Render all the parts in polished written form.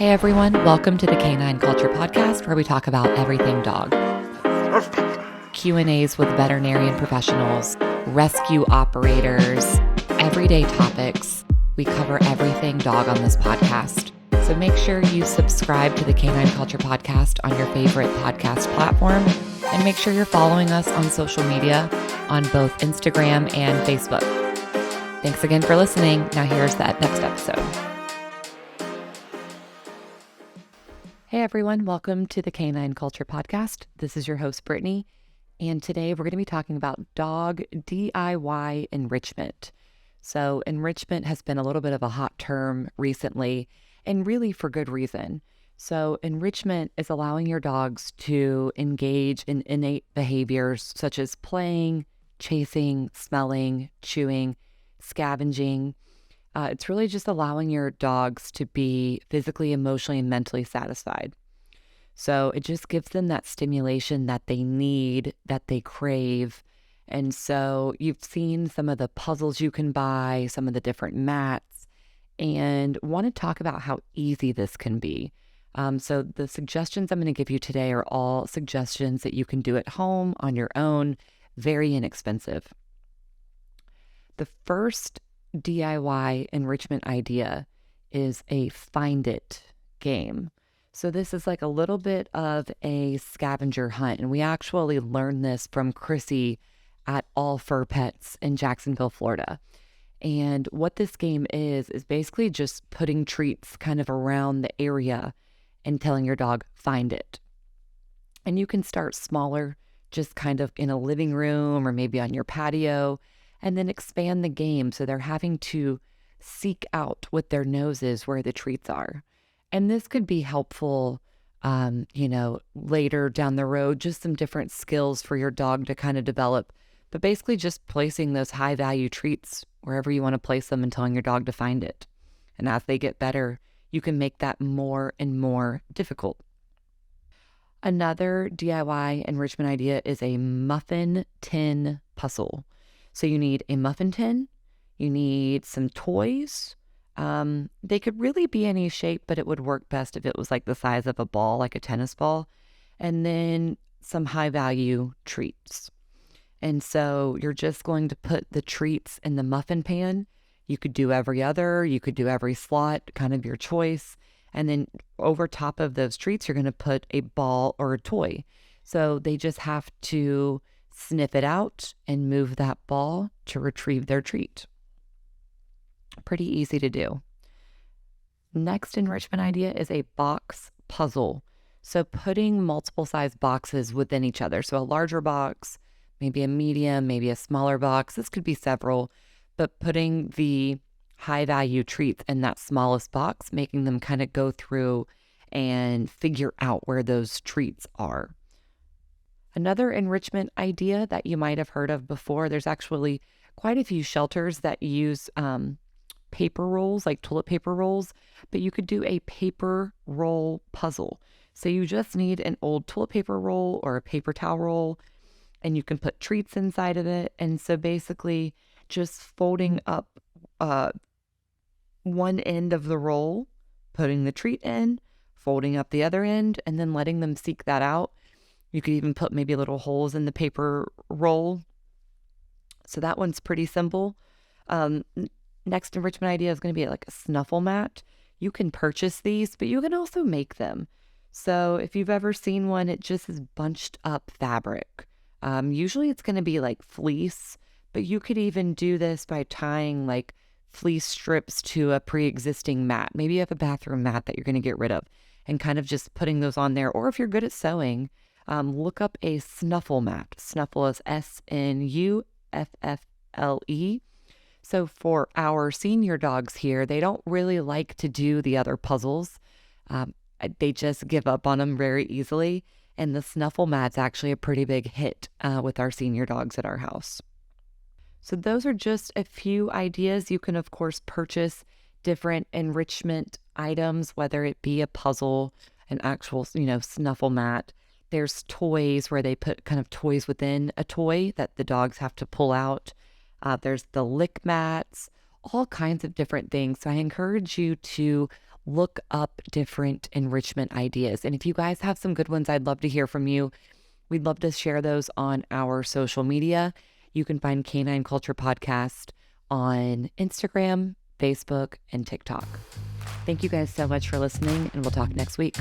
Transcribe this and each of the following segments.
Hey everyone, welcome to the Canine Culture Podcast, where we talk about everything dog. Q&As with veterinarian professionals, rescue operators, everyday topics. We cover everything dog on this podcast. So make sure you subscribe to the Canine Culture Podcast on your favorite podcast platform, and make sure you're following us on social media on both Instagram and Facebook. Thanks again for listening. Now here's that next episode. Hey everyone, welcome to the Canine Culture Podcast. This is your host, Brittany, and today we're going to be talking about dog DIY enrichment. So enrichment has been a little bit of a hot term recently, and really for good reason. So enrichment is allowing your dogs to engage in innate behaviors such as playing, chasing, smelling, chewing, scavenging. It's really just allowing your dogs to be physically, emotionally, and mentally satisfied. So it just gives them that stimulation that they need, that they crave. And so you've seen some of the puzzles you can buy, some of the different mats, and want to talk about how easy this can be. So the suggestions I'm going to give you today are all suggestions that you can do at home on your own, very inexpensive. The first DIY enrichment idea is a find it game. So this is like a little bit of a scavenger hunt. And we actually learned this from Chrissy at All Fur Pets in Jacksonville, Florida. And what this game is basically just putting treats kind of around the area and telling your dog, find it. And you can start smaller, just kind of in a living room or maybe on your patio, and then expand the game so they're having to seek out with their noses where the treats are. And this could be helpful, later down the road, just some different skills for your dog to kind of develop. But basically just placing those high value treats wherever you want to place them and telling your dog to find it. And as they get better, you can make that more and more difficult. Another DIY enrichment idea is a muffin tin puzzle. So you need a muffin tin, you need some toys. They could really be any shape, but it would work best if it was like the size of a ball, like a tennis ball, and then some high value treats. And so you're just going to put the treats in the muffin pan. You could do every other, you could do every slot, kind of your choice. And then over top of those treats, you're going to put a ball or a toy. So they just have to sniff it out and move that ball to retrieve their treat. Pretty easy to do. Next enrichment idea is a box puzzle. So putting multiple size boxes within each other. So a larger box, maybe a medium, maybe a smaller box. This could be several, but putting the high value treats in that smallest box, making them kind of go through and figure out where those treats are. Another enrichment idea that you might have heard of before, there's actually quite a few shelters that use paper rolls, like toilet paper rolls, but you could do a paper roll puzzle. So you just need an old toilet paper roll or a paper towel roll, and you can put treats inside of it. And so basically just folding up one end of the roll, putting the treat in, folding up the other end, and then letting them seek that out. You could even put maybe little holes in the paper roll. So that one's pretty simple. Next enrichment idea is going to be like a snuffle mat. You can purchase these, but you can also make them. So if you've ever seen one, it just is bunched up fabric. Usually it's going to be like fleece, but you could even do this by tying like fleece strips to a pre-existing mat. Maybe you have a bathroom mat that you're going to get rid of and kind of just putting those on there. Or if you're good at sewing, look up a snuffle mat. Snuffle is SNUFFLE. So for our senior dogs here, they don't really like to do the other puzzles. They just give up on them very easily. And the snuffle mat's actually a pretty big hit with our senior dogs at our house. So those are just a few ideas. You can, of course, purchase different enrichment items, whether it be a puzzle, an actual, snuffle mat. There's toys where they put kind of toys within a toy that the dogs have to pull out. There's the lick mats, all kinds of different things. So I encourage you to look up different enrichment ideas. And if you guys have some good ones, I'd love to hear from you. We'd love to share those on our social media. You can find Canine Culture Podcast on Instagram, Facebook, and TikTok. Thank you guys so much for listening, and we'll talk next week.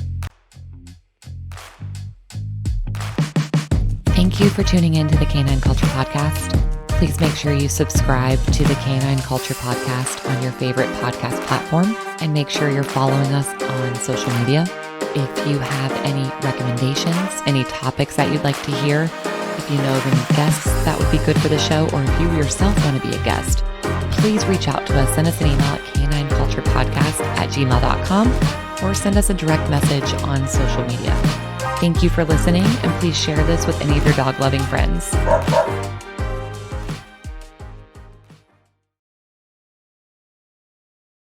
Thank you for tuning in to the Canine Culture Podcast. Please make sure you subscribe to the Canine Culture Podcast on your favorite podcast platform, and make sure you're following us on social media. If you have any recommendations, any topics that you'd like to hear, if you know of any guests that would be good for the show, or if you yourself want to be a guest, please reach out to us. Send us an email at canineculturepodcast@gmail.com or send us a direct message on social media. Thank you for listening, and please share this with any of your dog-loving friends.